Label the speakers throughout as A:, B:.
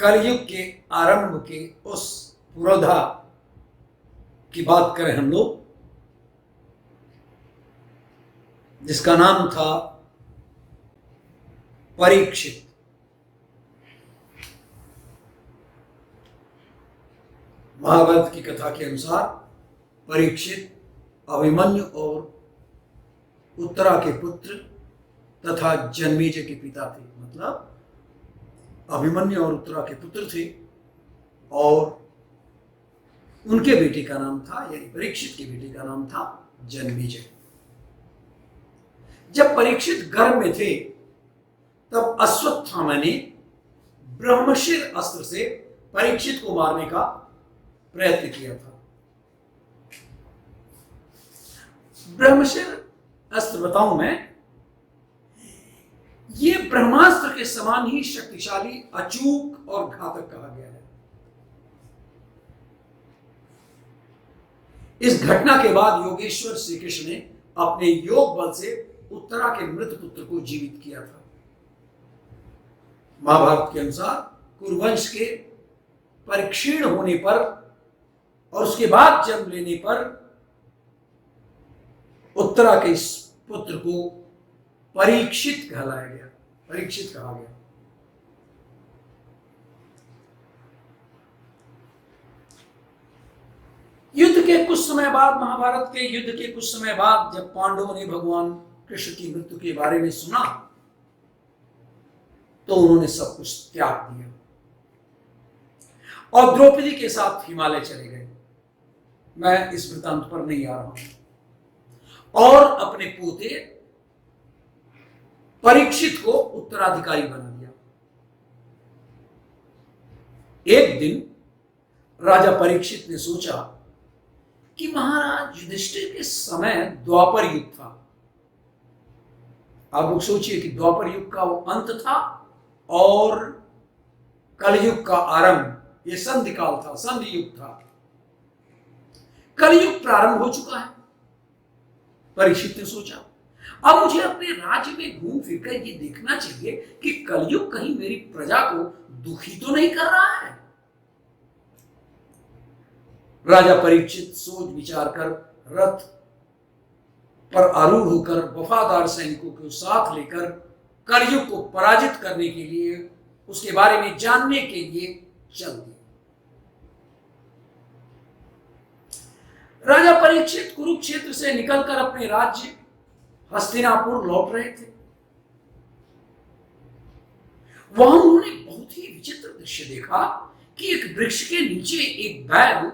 A: कलयुग के आरंभ के उस पुरोधा की बात करें हम लोग, जिसका नाम था परीक्षित। महाभारत की कथा के अनुसार परीक्षित अभिमन्यु और उत्तरा के पुत्र तथा जन्मेजय के पिता थे। मतलब अभिमन्यु और उत्तरा के पुत्र थे और उनके बेटे का नाम था, यानी परीक्षित के बेटे का नाम था जन्मेजय। जब परीक्षित गर्भ में थे तब अश्वत्थामा ने ब्रह्मशिर अस्त्र से परीक्षित को मारने का प्रयत्न किया था। ब्रह्मशिर अस्त्र बताऊं मैं, ये ब्रह्मास्त्र के समान ही शक्तिशाली, अचूक और घातक कहा गया है। इस घटना के बाद योगेश्वर श्री कृष्ण ने अपने योग बल से उत्तरा के मृत पुत्र को जीवित किया था। महाभारत के अनुसार कुरुवंश के परिक्षीण होने पर और उसके बाद जन्म लेने पर उत्तरा के इस पुत्र को परीक्षित कहलाया गया, परीक्षित कहा गया। युद्ध के कुछ समय बाद, महाभारत के युद्ध के कुछ समय बाद, जब पांडवों ने भगवान कृष्ण की मृत्यु के बारे में सुना तो उन्होंने सब कुछ त्याग दिया और द्रौपदी के साथ हिमालय चले गए। मैं इस वृत्तांत पर नहीं आ रहा हूं। और अपने पोते परीक्षित को उत्तराधिकारी बना दिया। एक दिन राजा परीक्षित ने सोचा कि महाराज युधिष्ठिर के समय द्वापर युग था। आप लोग सोचिए कि द्वापर युग का वो अंत था और कलयुग का आरंभ, ये संधि काल था, संधि युग था। कलयुग प्रारंभ हो चुका है। परीक्षित ने सोचा, अब मुझे अपने राज्य में घूम फिरकर ये देखना चाहिए कि कलयुग कहीं मेरी प्रजा को दुखी तो नहीं कर रहा है। राजा परीक्षित सोच विचार कर रथ पर आरूढ़ होकर वफादार सैनिकों को साथ लेकर कलयुग को पराजित करने के लिए, उसके बारे में जानने के लिए चल दिए। राजा परीक्षित कुरुक्षेत्र से निकलकर अपने राज्य हस्तिनापुर लौट रहे थे। वहां उन्होंने बहुत ही विचित्र दृश्य देखा कि एक वृक्ष के नीचे एक बैल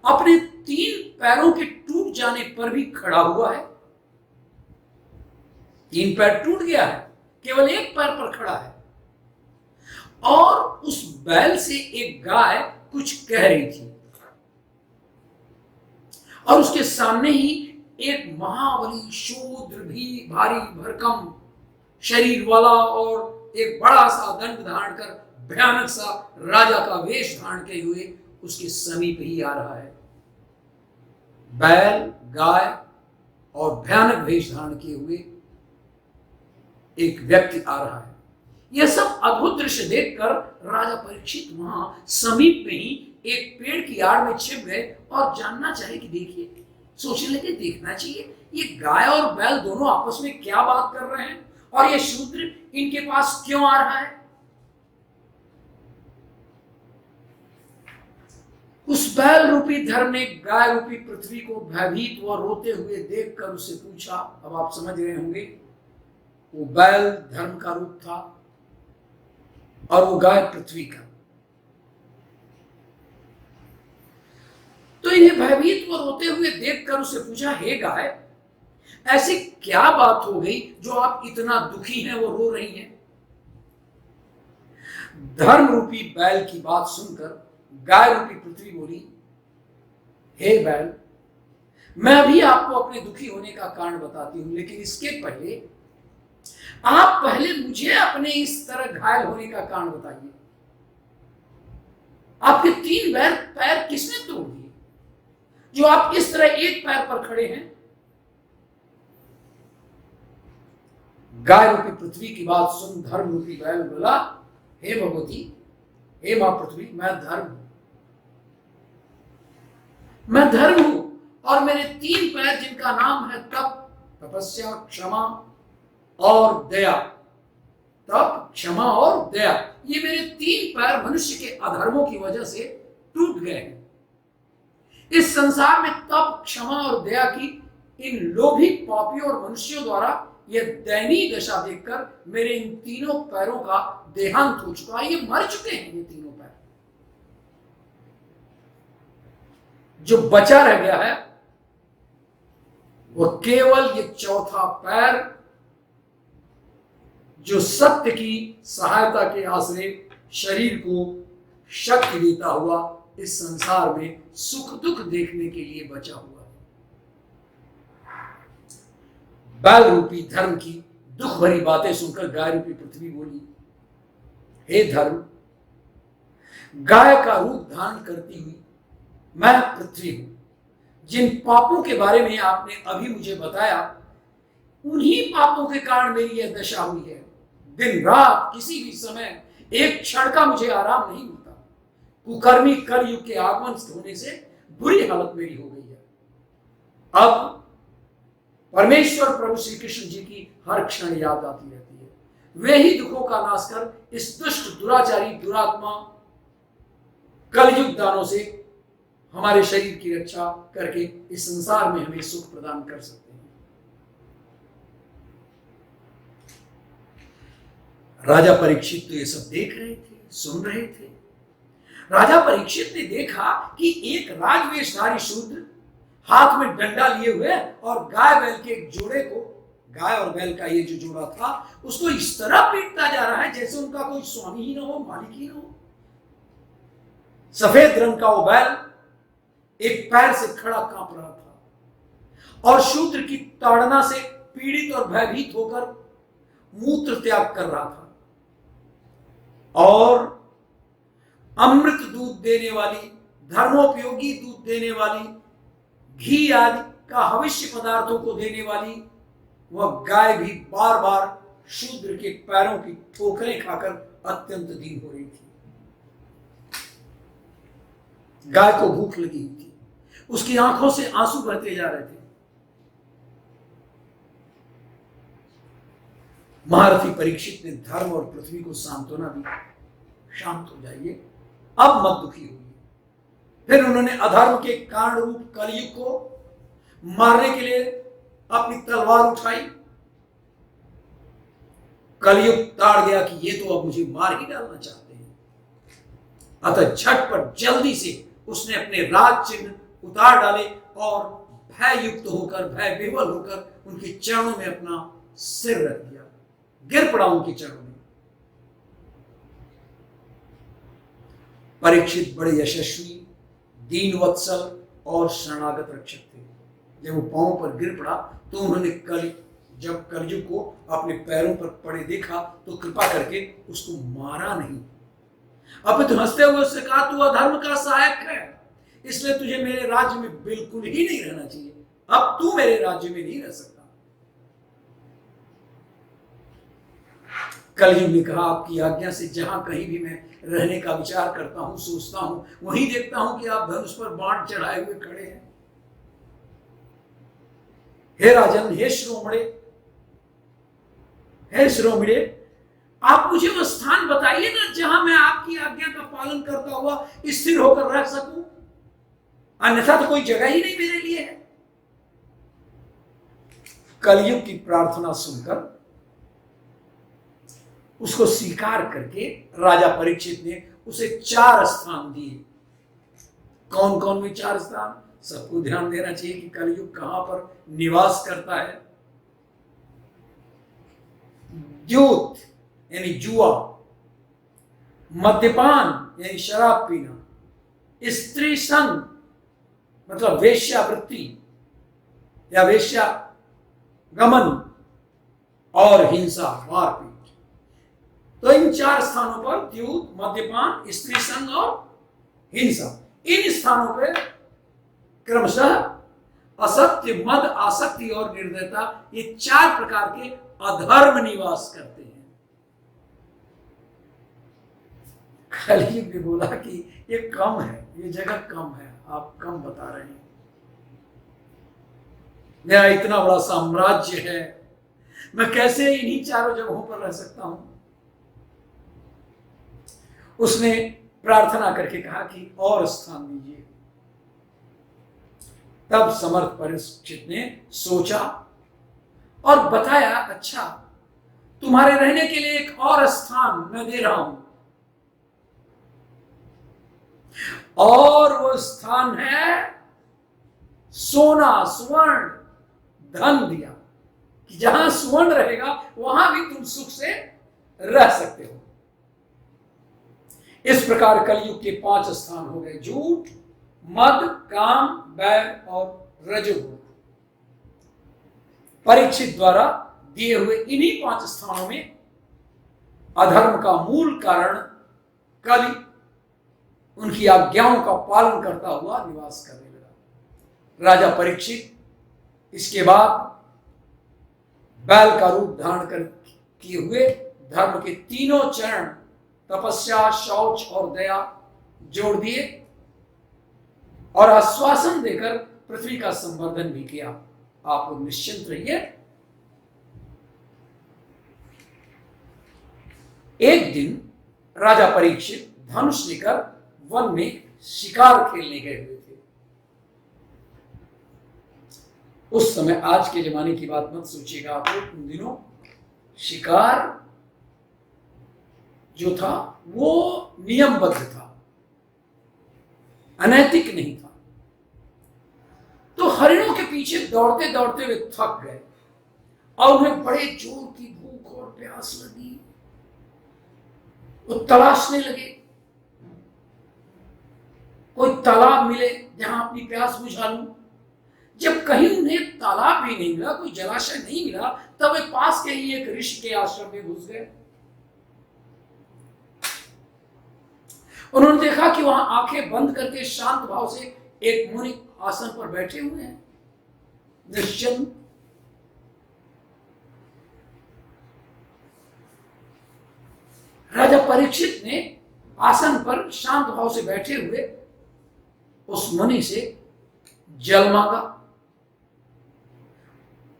A: अपने 3 पैरों के टूट जाने पर भी खड़ा हुआ है। 3 पैर टूट गया है, केवल एक पैर पर खड़ा है। और उस बैल से एक गाय कुछ कह रही थी और उसके सामने ही एक महाबली शूद्र भी भारी भरकम शरीर वाला और एक बड़ा सा दंड धारण कर भयानक सा राजा का वेश धारण किए हुए उसके समीप ही आ रहा है। बैल, गाय और भयानक वेश धारण किए हुए एक व्यक्ति आ रहा है। यह सब अद्भुत दृश्य देखकर राजा परीक्षित वहां समीप में ही एक पेड़ की आड़ में छिप गए और जानना चाहे कि देखिए, सोचने लगे देखना चाहिए ये गाय और बैल दोनों आपस में क्या बात कर रहे हैं और ये शूद्र इनके पास क्यों आ रहा है। उस बैल रूपी धर्म ने गाय रूपी पृथ्वी को भयभीत व रोते हुए देखकर उससे पूछा। अब आप समझ रहे होंगे, वो बैल धर्म का रूप था और वो गाय पृथ्वी का। तो इन्हें भयभीत व रोते हुए देखकर उससे पूछा, हे गाय, ऐसी क्या बात हो गई जो आप इतना दुखी हैं, वो रो रही हैं। धर्म रूपी बैल की बात सुनकर गाय रूपी पृथ्वी बोली, हे बैल, मैं अभी आपको अपने दुखी होने का कारण बताती हूं, लेकिन इसके पहले आप पहले मुझे अपने इस तरह घायल होने का कारण बताइए। आपके 3 पैर किसने तोड़ दिए जो आप इस तरह एक पैर पर खड़े हैं। गाय रूपी पृथ्वी की बात सुन धर्म रूपी बैल बोला, हे भगवती, हे मां पृथ्वी, मैं धर्म हूं, मैं धर्म हूं, और मेरे 3 पैर जिनका नाम है तप, तपस्या, क्षमा और दया, तप, क्षमा और दया, ये मेरे 3 पैर मनुष्य के अधर्मों की वजह से टूट गए हैं। इस संसार में तप, क्षमा और दया की इन लोभी पापियों और मनुष्यों द्वारा यह दयनीय दशा देखकर मेरे इन 3 पैरों का देहांत हो चुका है। ये मर चुके हैं, ये 3 पैर। जो बचा रह गया है वो केवल ये 4था पैर, जो सत्य की सहायता के आश्रय शरीर को शक्ति देता हुआ इस संसार में सुख दुख देखने के लिए बचा हुआ है। बैल रूपी धर्म की दुख भरी बातें सुनकर गाय रूपी पृथ्वी बोली, हे धर्म, गाय का रूप धारण करती हुई मैं पृथ्वी हूं। जिन पापों के बारे में आपने अभी मुझे बताया, उन्हीं पापों के कारण मेरी यह दशा हुई है। दिन रात किसी भी समय एक क्षण का मुझे आराम नहीं मिलता। कुकर्मी कलयुग के आगमन होने से बुरी हालत मेरी हो गई है। अब परमेश्वर प्रभु श्री कृष्ण जी की हर क्षण याद आती रहती है। वे ही दुखों का नाश कर इस दुष्ट दुराचारी दुरात्मा कलयुग दानों से हमारे शरीर की रक्षा करके इस संसार में हमें सुख प्रदान कर सकते हैं। राजा परीक्षित तो ये सब देख रहे थे, सुन रहे थे। राजा परीक्षित ने देखा कि एक राजवेशधारी शूद्र हाथ में डंडा लिए हुए और गाय बैल के एक जोड़े को, गाय और बैल का ये जो जोड़ा था, उसको इस तरह पीटता जा रहा है जैसे उनका कोई स्वामी ही ना हो, मालिक ही ना हो। सफेद रंग का वो बैल एक पैर से खड़ा कांप रहा था और शूद्र की ताड़ना से पीड़ित और भयभीत होकर मूत्र त्याग कर रहा था। और अमृत दूध देने वाली, धर्मोपयोगी दूध देने वाली, घी आदि का भविष्य पदार्थों को देने वाली वह गाय भी बार बार शूद्र के पैरों की ठोकरें खाकर अत्यंत दीन हो रही थी। गाय को भूख लगी हुई थी, उसकी आंखों से आंसू बहते जा रहे थे। महारथी परीक्षित ने धर्म और पृथ्वी को सांत्वना दी, शांत हो जाइए, अब मत दुखी होइए। फिर उन्होंने अधर्म के कारण रूप कलयुग को मारने के लिए अपनी तलवार उठाई। कलयुग ताड़ गया कि ये तो अब मुझे मार ही डालना चाहते हैं। अतः झटपट जल्दी से उसने अपने राज चिन्ह उतार डाले और भय युक्त होकर, भय विह्वल होकर उनके चरणों में अपना सिर रख दिया, गिर पड़ा उनके चरणों में। परीक्षित बड़े यशस्वी, दीन वत्सल और शरणागत रक्षक थे। जब वो पांव पर गिर पड़ा तो उन्होंने जब कलयुग को अपने पैरों पर पड़े देखा तो कृपा करके उसको मारा नहीं। अब तो हंसते हुए उससे कहा, तू अधर्म का सहायक है, इसलिए तुझे मेरे राज्य में बिल्कुल ही नहीं रहना चाहिए। अब तू मेरे राज्य में नहीं रह सकता। कलयुग ने कहा, आपकी आज्ञा से जहां कहीं भी मैं रहने का विचार करता हूं, सोचता हूं, वहीं देखता हूं कि आप धनुष पर बाण चढ़ाए हुए खड़े हैं। हे राजन, हे श्रोमणे, आप मुझे वो स्थान बताइए ना जहां मैं आपकी आज्ञा का पालन करता हुआ स्थिर होकर रह सकूं, अन्यथा तो कोई जगह ही नहीं मेरे लिए है। कलयुग की प्रार्थना सुनकर उसको स्वीकार करके राजा परीक्षित ने उसे 4 स्थान दिए। कौन कौन में 4 स्थान? सबको ध्यान देना चाहिए कि कलयुग कहां पर निवास करता है। द्यूत यानी जुआ, मद्यपान यानी शराब पीना, स्त्री संग मतलब वेश्यावृत्ति या वेश्या गमन, और हिंसा, मारपीट। तो इन 4 स्थानों पर द्यूत, मद्यपान, स्त्री संग और हिंसा, इन स्थानों पर क्रमशः असत्य, मद, आसक्ति और निर्दयता, ये 4 प्रकार के अधर्म निवास करते हैं। कलयुग ने बोला कि ये कम है, ये जगह कम है, आप कम बता रहे हैं। मेरा इतना बड़ा साम्राज्य है, मैं कैसे इन्हीं चारों जगहों पर रह सकता हूं। उसने प्रार्थना करके कहा कि और स्थान दीजिए। तब समर्थ परीक्षित ने सोचा और बताया, अच्छा तुम्हारे रहने के लिए एक और स्थान मैं दे रहा हूं, और वो स्थान है सोना स्वर्ण धन दिया, कि जहां स्वर्ण रहेगा वहां भी तुम सुख से रह सकते हो। इस प्रकार कलयुग के 5 स्थान हो गए, झूठ, मद, काम, बैर और रजोगुण। परीक्षित द्वारा दिए हुए इन्हीं 5 स्थानों में अधर्म का मूल कारण कलि उनकी आज्ञाओं का पालन करता हुआ निवास करने लगा। राजा परीक्षित इसके बाद बैल का रूप धारण कर किए हुए धर्म के तीनों चरण तपस्या, शौच और दया जोड़ दिए और आश्वासन देकर पृथ्वी का संवर्धन भी किया। आप लोग निश्चिंत रहिए। एक दिन राजा परीक्षित धनुष लेकर वन में शिकार खेलने गए हुए थे। उस समय, आज के जमाने की बात मत सोचिएगा आप लोग, उन दिनों शिकार जो था वो नियमबद्ध था, अनैतिक नहीं था। तो हरिणों के पीछे दौड़ते दौड़ते वे थक गए और उन्हें बड़े जोर की भूख और प्यास लगी। वो तलाशने लगे, कोई तालाब मिले जहां अपनी प्यास बुझा लूं। जब कहीं उन्हें तालाब भी नहीं मिला, कोई जलाशय नहीं मिला, तब वे पास के ही एक ऋषि के आश्रम में घुस गए। उन्होंने देखा कि वहां आंखें बंद करके शांत भाव से एक मुनि आसन पर बैठे हुए हैं, निश्चिंत। राजा परीक्षित ने आसन पर शांत भाव से बैठे हुए उस मुनि से जल मांगा।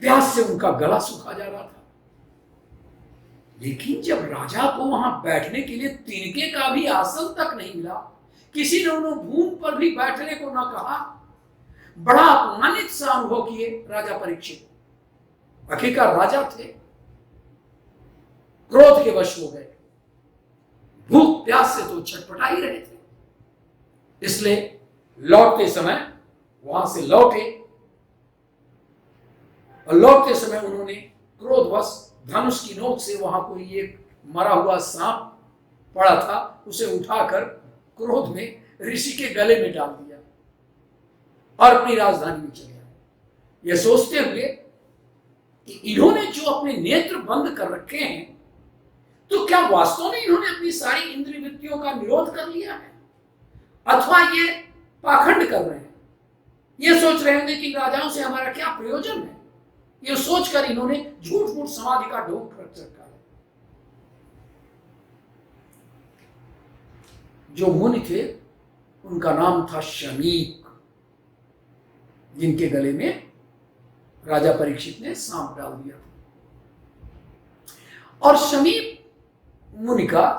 A: प्यास से उनका गला सूखा जा रहा था। लेकिन जब राजा को वहां बैठने के लिए तिनके का भी आसन तक नहीं मिला, किसी ने उन्हें भूमि पर भी बैठने को ना कहा, बड़ा अपमानित सा अनुभव किए राजा परीक्षित। आखिरकार राजा थे, क्रोध के वश हो गए, भूख प्यास से तो छटपटा ही रहे थे। इसलिए लौटते समय वहां से लौटे और लौटते समय उन्होंने क्रोधवश धनुष की नोक से वहां कोई एक मरा हुआ सांप पड़ा था, उसे उठाकर क्रोध में ऋषि के गले में डाल दिया और अपनी राजधानी में चले आए, यह सोचते हुए कि इन्होंने जो अपने नेत्र बंद कर रखे हैं, तो क्या वास्तव में इन्होंने अपनी सारी इंद्रिय वृत्तियों का निरोध कर लिया है, अथवा ये पाखंड कर रहे हैं। ये सोच रहे होंगे कि राजाओं से हमारा क्या प्रयोजन है। ये सोचकर इन्होंने झूठ मूठ समाधि का ढोंग रख रखा है। जो मुनि थे उनका नाम था शमीक, जिनके गले में राजा परीक्षित ने सांप डाल दिया था। और शमीक मुनि का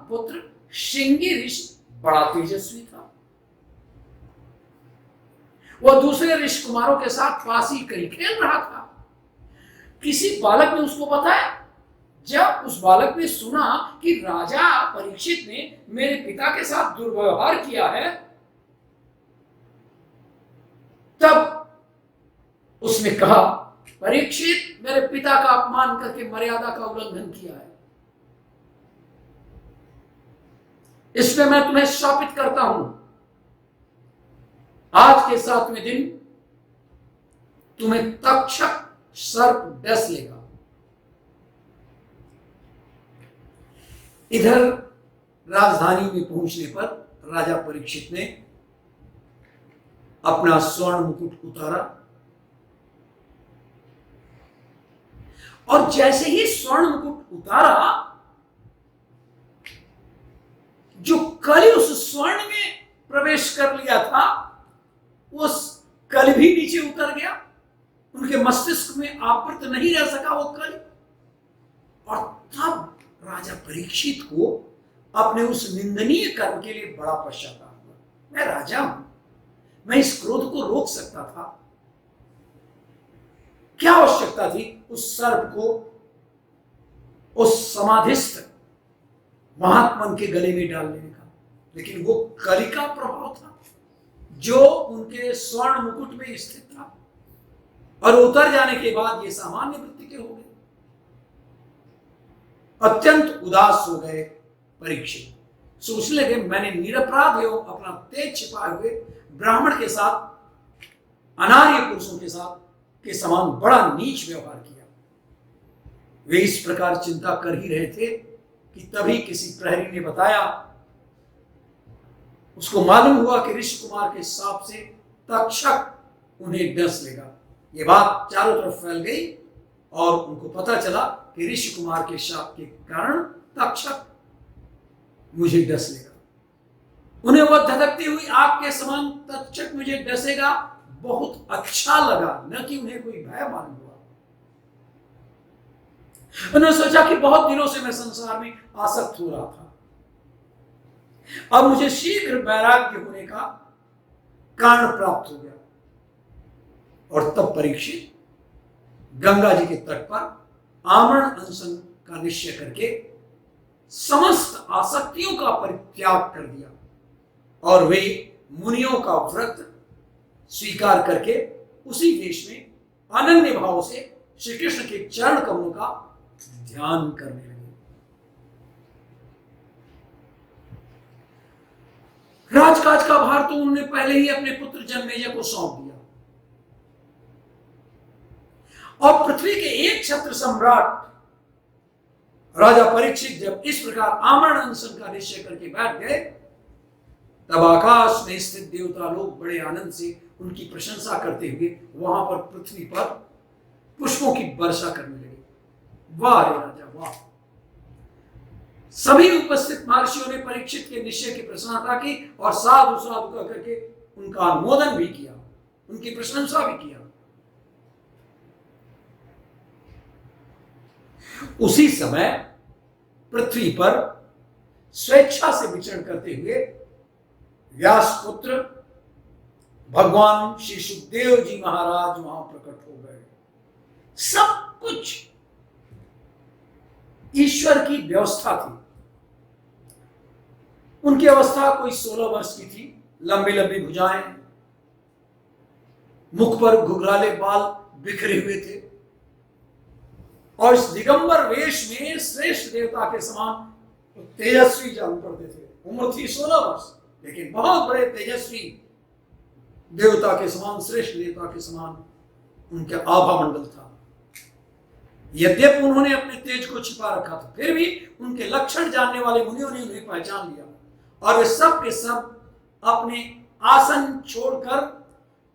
A: पुत्र श्रृंगी ऋषि बड़ा तेजस्वी था। वह दूसरे ऋषि कुमारों के साथ फांसी करी खेल रहा था। किसी बालक ने उसको बताया। जब उस बालक ने सुना कि राजा परीक्षित ने मेरे पिता के साथ दुर्व्यवहार किया है, तब उसने कहा, परीक्षित मेरे पिता का अपमान करके मर्यादा का उल्लंघन किया है, इसलिए मैं तुम्हें शापित करता हूं, आज के 7वें दिन तुम्हें तक्षक सर्प डस लेगा। इधर राजधानी में पहुंचने पर राजा परीक्षित ने अपना स्वर्ण मुकुट उतारा और जैसे ही स्वर्ण मुकुट उतारा, कली उस स्वर्ण में प्रवेश कर लिया था, उस कल भी नीचे उतर गया, उनके मस्तिष्क में आवृत नहीं रह सका वो कल। और तब राजा परीक्षित को अपने उस निंदनीय कर्म के लिए बड़ा पश्चाताप हुआ। मैं राजा हूं, मैं इस क्रोध को रोक सकता था, क्या आवश्यकता थी उस सर्प को उस समाधिस्थ महात्मन के गले में डाल लेने का। लेकिन वो कली का प्रभाव था जो उनके स्वर्ण मुकुट में स्थित था, और उतर जाने के बाद ये सामान्य वृत्ति के हो गए। अत्यंत उदास हो गए परीक्षित, सोचने लगे मैंने निरपराध एवं अपना तेज छिपाए हुए ब्राह्मण के साथ, अनार्य पुरुषों के साथ के समान बड़ा नीच व्यवहार किया। वे इस प्रकार चिंता कर ही रहे थे कि तभी किसी प्रहरी ने बताया, उसको मालूम हुआ कि ऋषि कुमार के शाप से तक्षक उन्हें डस लेगा। ये बात चारों तरफ फैल गई और उनको पता चला कि ऋषि कुमार के शाप के कारण तक्षक मुझे डस लेगा। उन्हें वह धधकती हुई आग के समान तक्षक मुझे डसेगा बहुत अच्छा लगा, न कि उन्हें कोई भय मालूम हुआ। उन्होंने सोचा कि बहुत दिनों से मैं संसार में आसक्त हो रहा था, अब मुझे शीघ्र वैराग्य होने का कारण प्राप्त हो गया। और तब परीक्षित गंगा जी के तट पर आमरण अनशन का निश्चय करके समस्त आसक्तियों का परित्याग कर दिया, और वे मुनियों का व्रत स्वीकार करके उसी देश में अनन्य भाव से श्री कृष्ण के चरण कमलों का ध्यान करने लगे। राजकाज का भार तो उन्होंने पहले ही अपने पुत्र जन्मेजय को सौंप दिया, और पृथ्वी के एक छत्र सम्राट राजा परीक्षित जब इस प्रकार आमरण अनशन का निश्चय करके बैठ गए, तब आकाश में स्थित देवता लोग बड़े आनंद से उनकी प्रशंसा करते हुए वहां पर पृथ्वी पर पुष्पों की वर्षा करने लगे। वाह रे राजा वाह! सभी उपस्थित महर्षियों ने परीक्षित के निश्चय की प्रशंसा की और साधु साधु करके उनका अनुमोदन भी किया, उनकी प्रशंसा भी किया। उसी समय पृथ्वी पर स्वेच्छा से विचरण करते हुए व्यास पुत्र भगवान श्री सुखदेव जी महाराज वहां प्रकट हो गए। सब कुछ ईश्वर की व्यवस्था थी। उनकी अवस्था कोई 16 वर्ष की थी, लंबी लंबी भुजाएं, मुख पर घुघराले बाल बिखरे हुए थे, और इस दिगंबर वेश में श्रेष्ठ देवता के समान तेजस्वी जान पड़ते थे। उम्र थी 16 वर्ष, लेकिन बहुत बड़े तेजस्वी देवता के समान, श्रेष्ठ देवता के समान उनका आभा मंडल था। यद्यपि उन्होंने अपने तेज को छिपा रखा था, फिर भी उनके लक्षण जानने वाले मुनियों ने उन्हें पहचान लिया, और वे सब के सब अपने आसन छोड़कर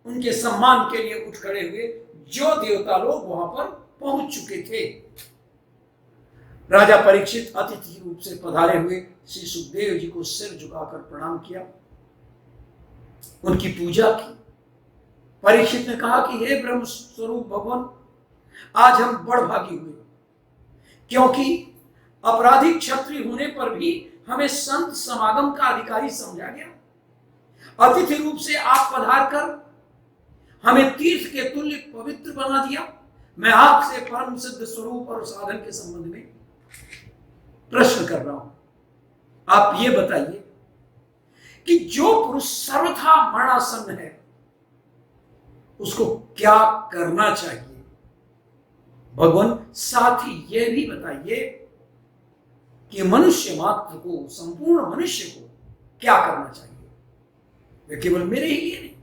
A: उनके सम्मान के लिए उठ खड़े हुए, जो देवता लोग वहां पर पहुंच चुके थे। राजा परीक्षित अतिथि रूप से पधारे हुए श्री सुखदेव जी को सिर झुकाकर प्रणाम किया, उनकी पूजा की। परीक्षित ने कहा कि हे ब्रह्म स्वरूप भगवान, आज हम बड़भागी हुए, क्योंकि अपराधी क्षत्रिय होने पर भी हमें संत समागम का अधिकारी समझा गया। अतिथि रूप से आप पधार कर हमें तीर्थ के तुल्य पवित्र बना दिया। मैं आपसे परम सिद्ध स्वरूप और साधन के संबंध में प्रश्न कर रहा हूं। आप ये बताइए कि जो पुरुष सर्वथा मरणासन्न है, उसको क्या करना चाहिए? भगवान, साथ ही यह भी बताइए कि मनुष्य मात्र को, संपूर्ण मनुष्य को क्या करना चाहिए? वे केवल मेरे ही लिए नहीं।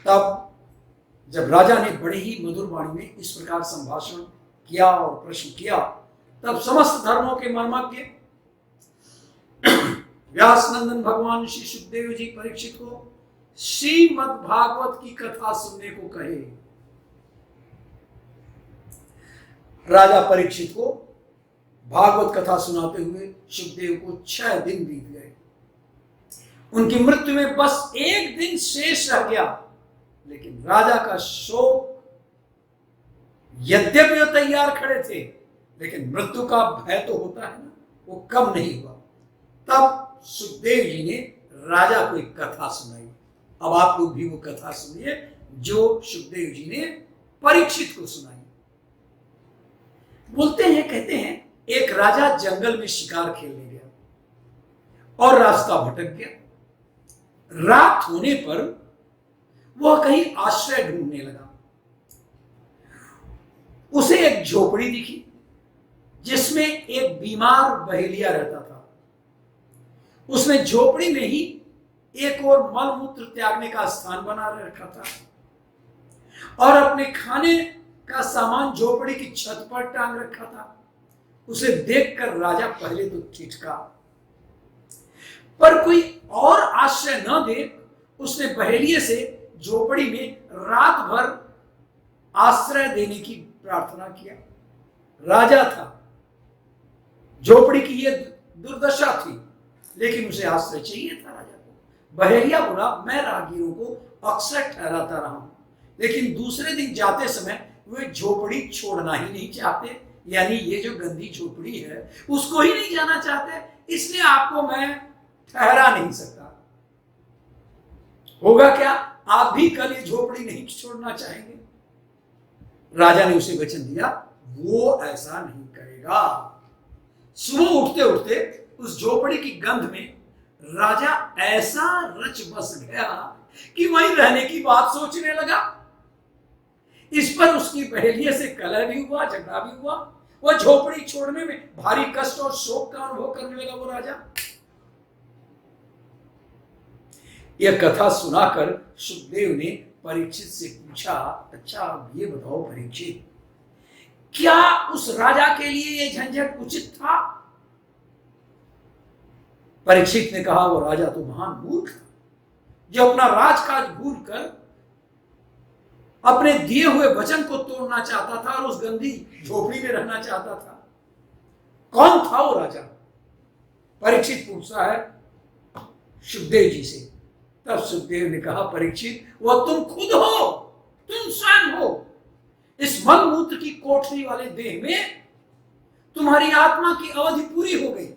A: तब जब राजा ने बड़े ही मधुर वाणी में इस प्रकार संभाषण किया और प्रश्न किया, तब समस्त धर्मों के मर्मज्ञ व्यास नंदन भगवान श्री सुखदेव जी परीक्षित को श्रीमद् भागवत की कथा सुनने को कहे। राजा परीक्षित को भागवत कथा सुनाते हुए सुखदेव को 6 दिन बीत गए। उनकी मृत्यु में बस एक दिन शेष रह गया, लेकिन राजा का शोक, यद्यपि वो तैयार खड़े थे, लेकिन मृत्यु का भय तो होता है ना, वो कम नहीं हुआ। तब सुखदेव जी ने राजा को एक कथा सुनाई। अब आप लोग भी वो कथा सुनिए जो सुखदेव जी ने परीक्षित को सुनाई। बोलते हैं, कहते हैं, एक राजा जंगल में शिकार खेलने गया और रास्ता भटक गया। रात होने पर वह कहीं आश्रय ढूंढने लगा। उसे एक झोपड़ी दिखी जिसमें एक बीमार बहेलिया रहता था। उसने झोपड़ी में ही एक और मलमूत्र त्यागने का स्थान बना रखा था और अपने खाने का सामान झोपड़ी की छत पर टांग रखा था। उसे देखकर राजा पहले तो ठिठका, पर कोई और आश्रय न दे उसने बहेलिये से झोपड़ी में रात भर आश्रय देने की प्रार्थना किया। राजा था, झोपड़ी की यह दुर्दशा थी, लेकिन उसे आश्रय चाहिए था राजा को। बहेलिया बोला, मैं राहगीरों को अक्सर ठहराता रहा हूं, लेकिन दूसरे दिन जाते समय वे झोपड़ी छोड़ना ही नहीं चाहते, यानी ये जो गंदी झोपड़ी है उसको ही नहीं जाना चाहते, इसलिए आपको मैं ठहरा नहीं सकता। होगा क्या, आप भी कल ये झोपड़ी नहीं छोड़ना चाहेंगे? राजा ने उसे वचन दिया, वो ऐसा नहीं करेगा। सुबह उठते उठते उस झोपड़ी की गंध में राजा ऐसा रच बस गया कि वहीं रहने की बात सोचने लगा। इस पर उसकी बहेलिये से कलह भी हुआ, झगड़ा भी हुआ। वह झोपड़ी छोड़ने में भारी कष्ट और शोक का अनुभव करने लगा वो राजा। यह कथा सुनाकर सुखदेव ने परीक्षित से पूछा, अच्छा अब ये बताओ परीक्षित, क्या उस राजा के लिए यह झंझट उचित था? परीक्षित ने कहा, वो राजा तो महान मूर्ख था जो अपना राजकाज भूलकर अपने दिए हुए वचन को तोड़ना चाहता था और उस गंदी झोपड़ी में रहना चाहता था। कौन था वो राजा? परीक्षित पूछता है सुखदेव जी से। तब सुखदेव ने कहा, परीक्षित, वह तुम खुद हो, तुम स्वयं हो। इस मलमूत्र की कोठरी वाले देह में तुम्हारी आत्मा की अवधि पूरी हो गई।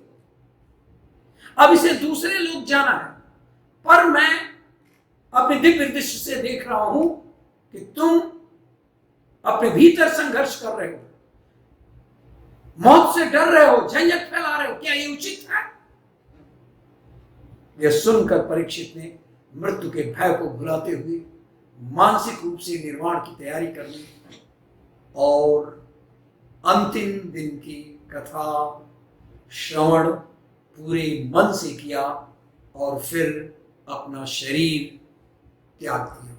A: अब इसे दूसरे लोग जाना है, पर मैं अपने दिव्य दृष्टि से देख रहा हूं कि तुम अपने भीतर संघर्ष कर रहे हो, मौत से डर रहे हो, झंझट फैला रहे हो। क्या ये उचित है? यह सुनकर परीक्षित ने मृत्यु के भय को भुलाते हुए मानसिक रूप से निर्वाण की तैयारी करनी और अंतिम दिन की कथा श्रवण पूरे मन से किया और फिर अपना शरीर त्याग दिया।